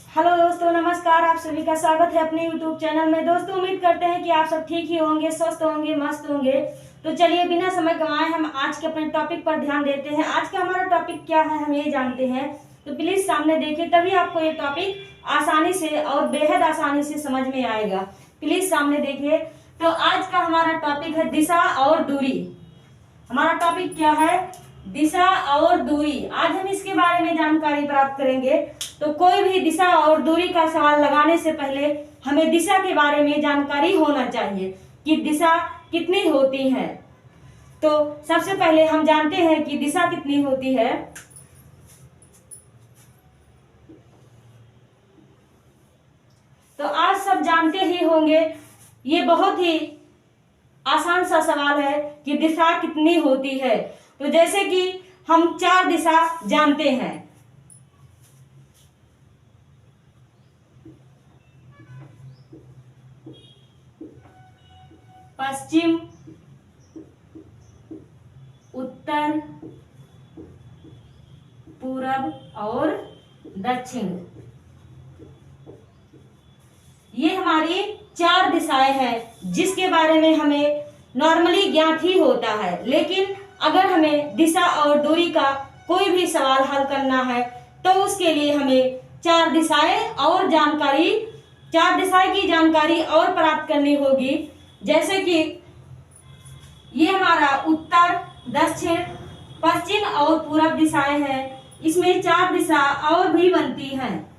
Hello दोस्तों, नमस्कार। आप सभी का स्वागत है अपने YouTube चैनल में। दोस्तों, उम्मीद करते हैं कि आप सब ठीक ही होंगे, स्वस्थ होंगे, मस्त होंगे। तो चलिए बिना समय गंवाए हम आज के अपने टॉपिक पर ध्यान देते हैं। आज का हमारा टॉपिक क्या है हम ये जानते हैं, तो प्लीज सामने देखिए, तभी आपको ये टॉपिक आसानी से और बेहद आसानी से समझ में आएगा। प्लीज सामने देखिए। तो आज का हमारा टॉपिक है दिशा और दूरी। हमारा टॉपिक क्या है? दिशा और दूरी। आज हम इसके बारे में जानकारी प्राप्त करेंगे। तो कोई भी दिशा और दूरी का सवाल लगाने से पहले हमें दिशा के बारे में जानकारी होना चाहिए कि दिशा कितनी होती है। तो सबसे पहले हम जानते हैं कि दिशा कितनी होती है। तो आज सब जानते ही होंगे, ये बहुत ही आसान सा सवाल है कि दिशा कितनी होती है। तो जैसे कि हम 4 दिशा जानते हैं। पश्चिम, उत्तर, पूरब और दक्षिण। ये हमारी 4 दिशाएं हैं जिसके बारे में हमें नॉर्मली ज्ञात ही होता है। लेकिन अगर हमें दिशा और दूरी का कोई भी सवाल हल करना है तो उसके लिए हमें 4 दिशाएं की जानकारी और प्राप्त करनी होगी। जैसे कि ये हमारा उत्तर, दक्षिण, पश्चिम और पूरब दिशाएं हैं। इसमें 4 दिशा और भी बनती हैं,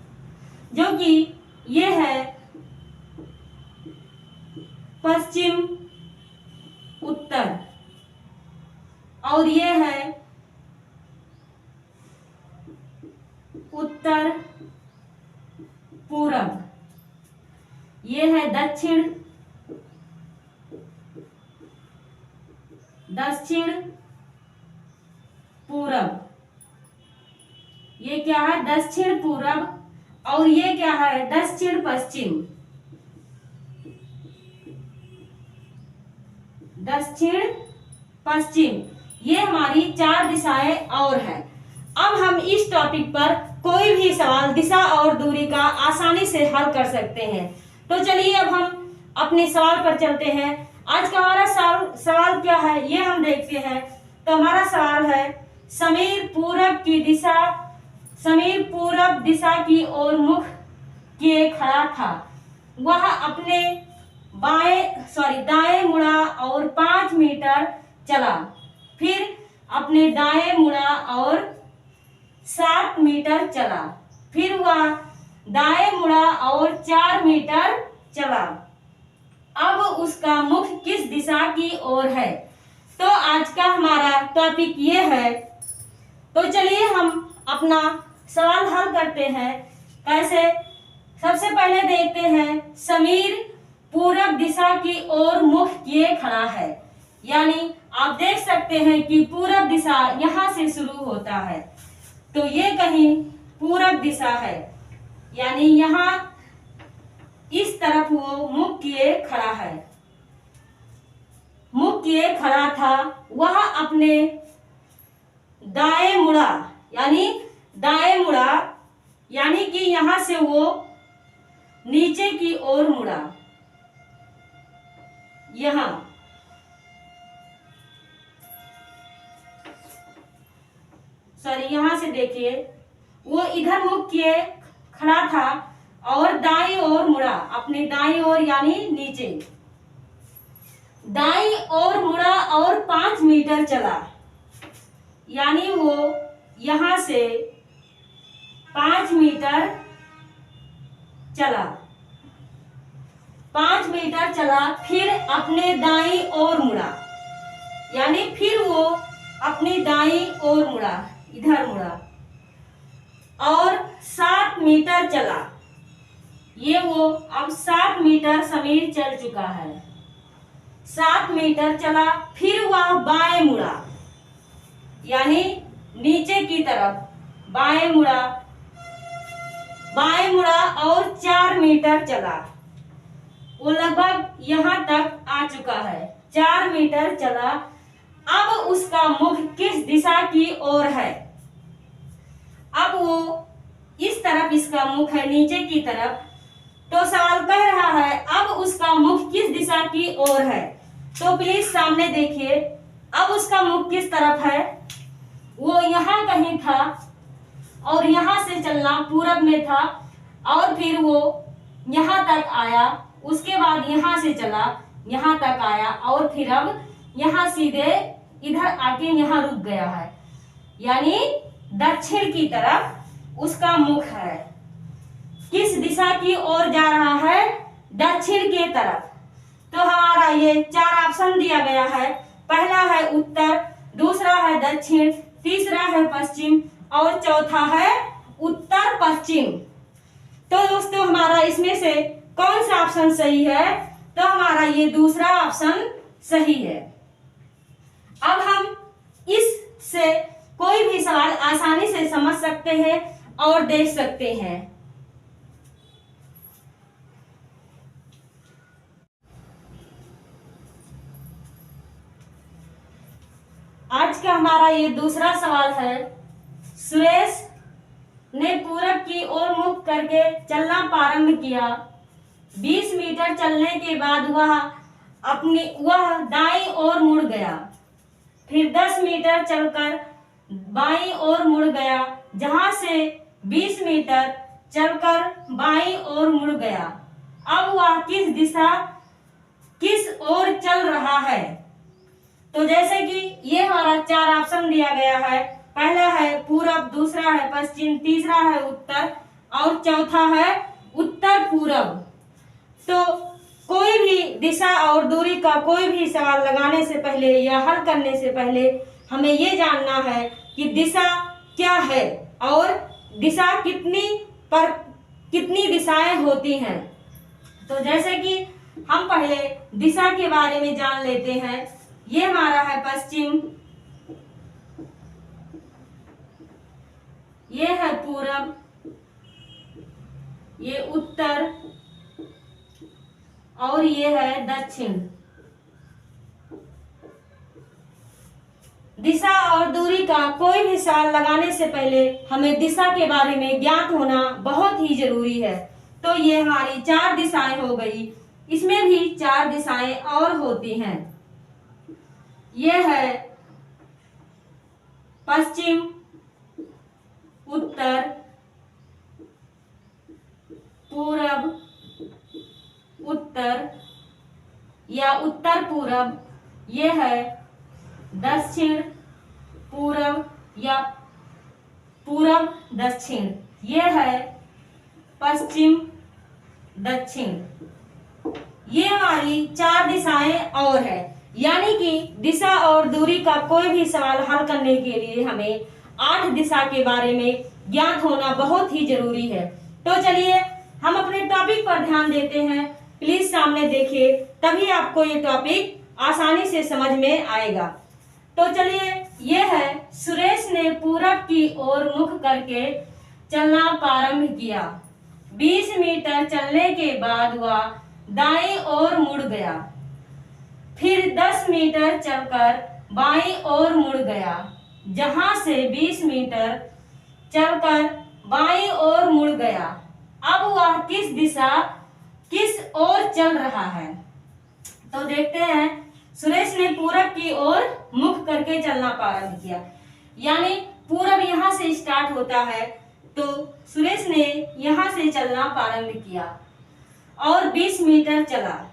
जो कि ये है पश्चिम, उत्तर, और ये है उत्तर पूरब। ये है दक्षिण, दक्षिण पूरब। ये क्या है? दक्षिण पूरब। और ये क्या है? दक्षिण पश्चिम। दक्षिण पश्चिम। ये हमारी 4 दिशाएं और हैं। अब हम इस टॉपिक पर कोई भी सवाल दिशा और दूरी का आसानी से हल कर सकते हैं। तो चलिए अब हम अपने सवाल पर चलते हैं। आज का हमारा सवाल क्या है ये हम देखते हैं। तो हमारा सवाल है, समीर पूरब दिशा की ओर मुख किए खड़ा था। वह अपने दाएं मुड़ा और 5 मीटर चला। फिर अपने दाएं मुड़ा और 7 मीटर चला। फिर वह दाएं मुड़ा और 4 मीटर चला। अब उसका मुख किस दिशा की ओर है? तो आज का हमारा टॉपिक ये है। तो चलिए हम अपना सवाल हल करते हैं। कैसे? सबसे पहले देखते हैं, समीर पूरब दिशा की ओर मुख किए खड़ा है। यानी आप देख सकते हैं कि पूरब दिशा यहाँ से शुरू होता है। तो ये कहीं पूरब दिशा है, यानी यहाँ इस तरफ वो मुख किए खड़ा है। मुख किए खड़ा था। वह अपने दाएं मुड़ा, यानी कि यहाँ से वो नीचे की ओर मुड़ा। यहाँ से देखिए, वो इधर मुख किए खड़ा था और दाईं ओर मुड़ा। अपने दाईं ओर यानी नीचे दाईं ओर मुड़ा और 5 मीटर चला। यानी वो यहाँ से 5 मीटर चला। 5 मीटर चला। फिर अपने दाईं ओर मुड़ा, यानी फिर वो अपनी दाईं ओर मुड़ा, इधर मुड़ा और 7 मीटर चला। ये वो अब 7 मीटर समीर चल चुका है। 7 मीटर चला। फिर वह बाएं मुड़ा, यानी नीचे की तरफ बाएं मुड़ा और 4 मीटर चला। वो लगभग यहाँ तक आ चुका है। 4 मीटर चला। अब उसका मुख किस दिशा की ओर है? अब वो इस तरफ इसका उसका मुख है नीचे की तरफ। तो सवाल कह रहा है अब उसका मुख किस दिशा की ओर है। तो प्लीज सामने देखिए, अब उसका मुख किस तरफ है, वो यहाँ कहीं था और यहाँ से चलना पूरब में था और फिर वो यहाँ तक आया, उसके बाद यहाँ से चला यहाँ तक आया और फिर अब यहाँ सीधे इधर आके यहाँ रुक गया है, यानी दक्षिण की तरफ उसका मुख है। किस दिशा की ओर जा रहा है, दक्षिण के तरफ। तो हमारा ये 4 ऑप्शन दिया गया है, पहला है उत्तर, दूसरा है दक्षिण, तीसरा है पश्चिम और चौथा है उत्तर पश्चिम। तो दोस्तों हमारा इसमें से कौन सा ऑप्शन सही है, तो हमारा ये दूसरा ऑप्शन सही है। अब हम इससे कोई भी सवाल आसानी से समझ सकते हैं और देख सकते हैं। आज का हमारा ये दूसरा सवाल है, सुरेश ने पूरब की ओर मुख करके चलना प्रारंभ किया। 20 मीटर चलने के बाद वह दाईं ओर मुड़ गया, फिर 10 मीटर चलकर बाईं ओर मुड़ गया, जहां से 20 मीटर चलकर बाईं ओर मुड़ गया। अब वह किस ओर चल रहा है। तो जैसे कि ये हमारा 4 ऑप्शन दिया गया है, पहला है पूरब, दूसरा है पश्चिम, तीसरा है उत्तर और चौथा है उत्तर पूरब। तो कोई भी दिशा और दूरी का कोई भी सवाल लगाने से पहले या हल करने से पहले हमें ये जानना है कि दिशा क्या है और दिशा कितनी दिशाएं होती हैं। तो जैसे कि हम पहले दिशा के बारे में जान लेते हैं। ये हमारा है पश्चिम, ये है पूरब, ये उत्तर और ये है दक्षिण। दिशा और दूरी का कोई भी सवाल लगाने से पहले हमें दिशा के बारे में ज्ञात होना बहुत ही जरूरी है। तो ये हमारी 4 दिशाएं हो गई, इसमें भी 4 दिशाएं और होती हैं। ये है पश्चिम, उत्तर, पूरब, उत्तर या उत्तर पूरब, ये है दक्षिण पूरब या पूरब दक्षिण, ये है पश्चिम दक्षिण। ये हमारी 4 दिशाएं और है, यानी कि दिशा और दूरी का कोई भी सवाल हल करने के लिए हमें 8 दिशा के बारे में ज्ञात होना बहुत ही जरूरी है। तो चलिए हम अपने टॉपिक पर ध्यान देते हैं। प्लीज सामने देखिए, तभी आपको ये टॉपिक आसानी से समझ में आएगा। तो चलिए, ये है सुरेश ने पूरब की ओर मुख करके चलना प्रारंभ किया। 20 मीटर चलने के बाद वह दाईं ओर मुड़ गया, फिर 10 मीटर चलकर बाईं ओर मुड़ गया, जहां से 20 मीटर चलकर बाईं ओर मुड़ गया। अब वह किस ओर चल रहा है। तो देखते हैं, सुरेश ने पूरब की ओर मुख करके चलना प्रारंभ किया, यानी पूरब यहाँ से स्टार्ट होता है, तो सुरेश ने यहाँ से चलना प्रारंभ किया और 20 मीटर चला,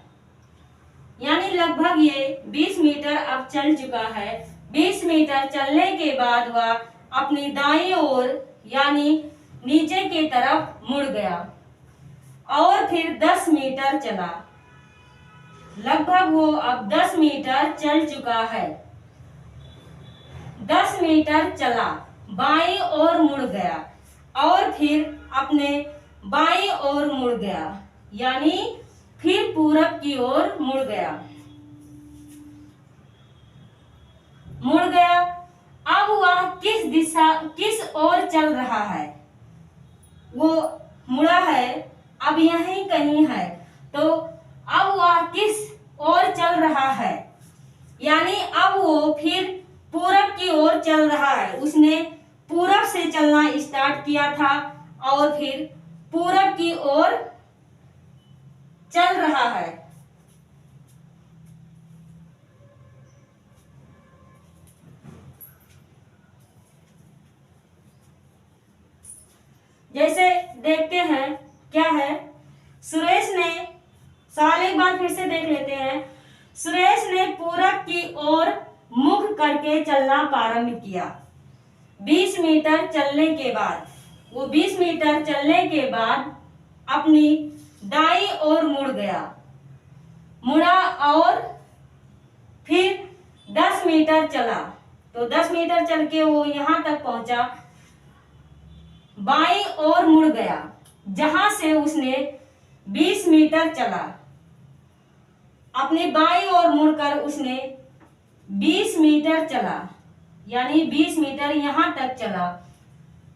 यानी लगभग ये 20 मीटर अब चल चुका है। 20 मीटर चलने के बाद वह अपनी दाईं ओर यानी नीचे की तरफ मुड़ गया और फिर 10 मीटर चला। लगभग वो अब 10 मीटर चल चुका है। 10 मीटर चला, बाईं ओर मुड़ गया और फिर अपने बाईं ओर मुड़ गया, यानी फिर पूरब की ओर मुड़ गया। अब वह किस ओर चल रहा है। वो मुड़ा है, अब यहीं कहीं है, तो अब वह किस ओर चल रहा है, यानी अब वो फिर पूरब की ओर चल रहा है। उसने पूरब से चलना स्टार्ट किया था और फिर पूरब की ओर चल रहा है। जैसे देखते हैं क्या है, सुरेश ने, सवाल एक बार फिर से देख लेते हैं। सुरेश ने पूरब की ओर मुख करके चलना प्रारंभ किया। 20 मीटर चलने के बाद, वो 20 मीटर चलने के बाद अपनी दाईं ओर मुड़ा और फिर 10 मीटर चला। तो 10 मीटर चल के वो यहां तक पहुंचा, बाईं ओर मुड़ गया, जहां से उसने 20 मीटर चला। अपनी बाईं ओर मुड़कर उसने 20 मीटर चला, यानी 20 मीटर यहां तक चला,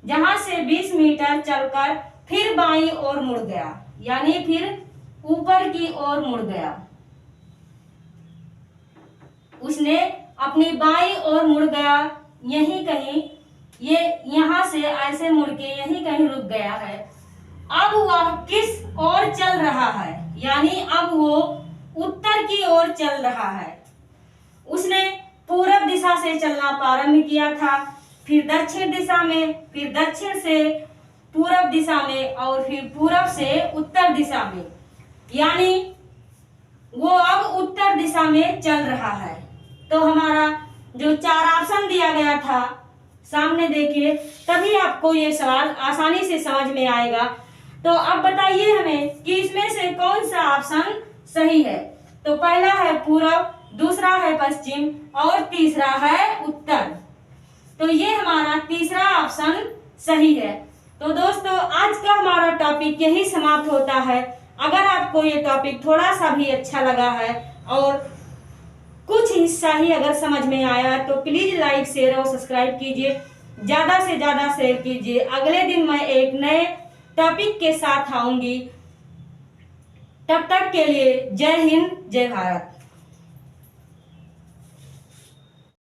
जहां से 20 मीटर चलकर फिर बाईं ओर मुड़ गया, यानी फिर ऊपर की ओर मुड़ गया। उसने अपनी बाईं ओर मुड़ गया, यहीं कहीं, ये यहां से ऐसे मुड़ के यहीं कहीं रुक गया है। अब वह किस ओर चल रहा है, यानी अब वो उत्तर की ओर चल रहा है। उसने पूरब दिशा से चलना प्रारंभ किया था, फिर दक्षिण दिशा में, फिर दक्षिण से पूरब दिशा में और फिर पूरब से उत्तर दिशा में, यानी वो अब उत्तर दिशा में चल रहा है। तो हमारा जो 4 ऑप्शन दिया गया था सामने देखिए, तभी आपको ये सवाल आसानी से समझ में आएगा। तो अब बताइए हमें कि इसमें से कौन सा ऑप्शन सही है। तो पहला है पूरब, दूसरा है पश्चिम और तीसरा है उत्तर। तो ये हमारा तीसरा ऑप्शन सही है। तो दोस्तों, आज का हमारा टॉपिक यही समाप्त होता है। अगर आपको ये टॉपिक थोड़ा सा भी अच्छा लगा है और कुछ हिस्सा ही अगर समझ में आया तो प्लीज लाइक, शेयर और सब्सक्राइब कीजिए, ज्यादा से ज्यादा शेयर कीजिए। अगले दिन मैं एक नए टॉपिक के साथ आऊंगी। तब तक के लिए जय हिंद, जय भारत।